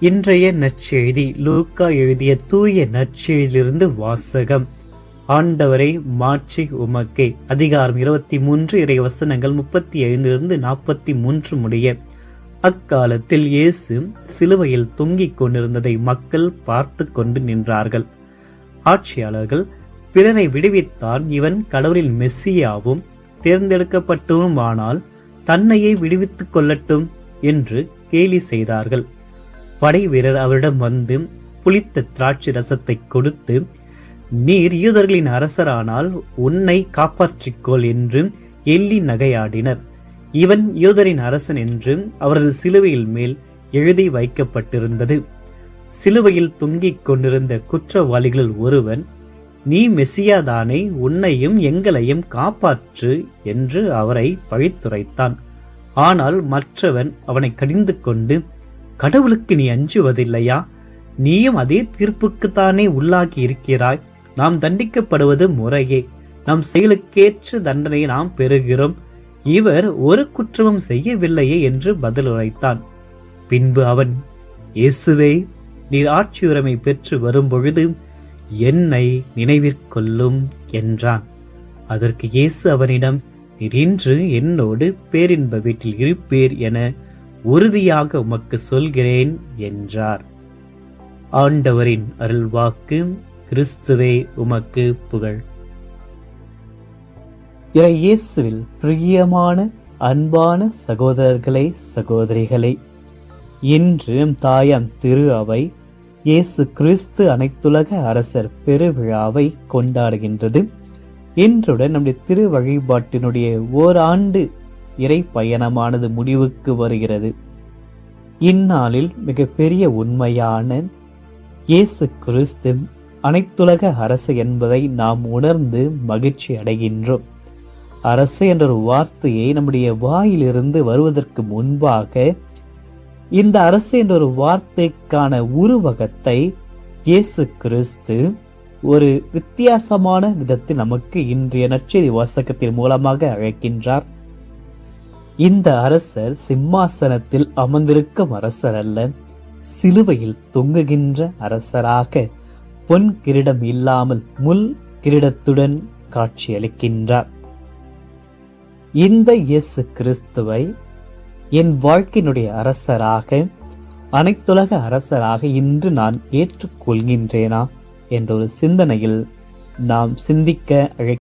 இன்றைய நற்செய்தி லூக்கா எழுதிய தூய நற்செய்தியிலிருந்து வாசகம். ஆண்டவரை மாட்சி உமக்கே. அதிகாரம் 23 இறை வசனங்கள் 35 43 முடிய. அக்காலத்தில் இயேசு சிலுவையில் தொங்கிக் கொண்டிருந்ததை மக்கள் பார்த்து கொண்டு நின்றார்கள். ஆட்சியாளர்கள், பிறரை விடுவித்தான், இவன் கடவுளின் மெஸ்ஸியாவும் தேர்ந்தெடுக்கப்பட்டவுமானால் தன்னையே விடுவித்துக் கொள்ளட்டும் என்று கேலி செய்தார்கள். படை வீரர் அவரிடம் வந்து புளித்த திராட்சை ரசத்தை கொடுத்து, நீர் யூதர்களின் அரசரானால் உன்னை காப்பாற்றிக்கொள் என்று எள்ளி நகையாடினர். இவன் யூதரின் அரசன் என்று அவரது சிலுவையில் மேல் எழுதி வைக்கப்பட்டிருந்தது. சிலுவையில் தொங்கிக் கொண்டிருந்த குற்றவாளிகளில் ஒருவன், நீ மெசியாதானே, உன்னையும் எங்களையும் காப்பாற்று என்று அவரை பழித்துரைத்தான். ஆனால் மற்றவன் அவனை கடிந்து கொண்டு, கடவுளுக்கு நீ அஞ்சுவதில்லையா? நீயும் அதே தீர்ப்புக்குத்தானே உள்ளாகி இருக்கிறாய். நாம் தண்டிக்கப்படுவது முறையே, நம் செயலுக்கேற்ற தண்டனையை நாம் பெறுகிறோம். இவர் ஒரு குற்றமும் செய்யவில்லையே என்று பதில் உரைத்தான். பின்பு அவன், இயேசுவே, நீர் ஆட்சியுரிமை பெற்று வரும்பொழுது என்னை நினைவிற்கொள்ளும் என்றான். அதற்கு இயேசு அவனிடம், நீர் இன்று என்னோடு பேரின்ப வீட்டில் இருப்பீர் என உறுதியாக உமக்கு சொல்கிறேன் என்றார். ஆண்டவரின் அருள்வாக்கு. கிறிஸ்துவே உமக்கு புகழ். இயேசுவில் பிரியமான அன்பான சகோதரர்களே, சகோதரிகளே, இன்று தாயாம் திரு அவை இயேசு கிறிஸ்து அனைத்துலக அரசர் பெருவிழாவை கொண்டாடுகின்றது. இன்றுடன் நம்முடைய திரு வழிபாட்டினுடைய ஓராண்டு இறை பயணமானது முடிவுக்கு வருகிறது. இந்நாளில் மிக பெரிய உண்மையான இயேசு கிறிஸ்து அனைத்துலக அரசு என்பதை நாம் உணர்ந்து மகிழ்ச்சி அடைகின்றோம். அரசு என்ற ஒரு வார்த்தையை நம்முடைய வாயிலிருந்து வருவதற்கு முன்பாக இந்த அரசு என்ற ஒரு வார்த்தைக்கான உருவகத்தை இயேசு கிறிஸ்து ஒரு வித்தியாசமான விதத்தில் நமக்கு இன்றைய நற்செய்தி வாசகத்தின் மூலமாக அழைக்கின்றார். இந்த அரசர் சிம்மாசனத்தில் அமர்ந்திருக்கும் அரசர் அல்ல, சிலுவையில் தொங்குகின்ற அரசராக பொன் கிரீடம் இல்லாமல் முள் கிரீடத்துடன் காட்சியளிக்கின்றார். இந்த இயேசு கிறிஸ்துவை என் வாழ்க்கையினுடைய அரசராக, அனைத்துலக அரசராக இன்று நான் ஏற்றுக்கொள்கின்றேனா என்ற ஒரு சிந்தனையில் நாம் சிந்திக்க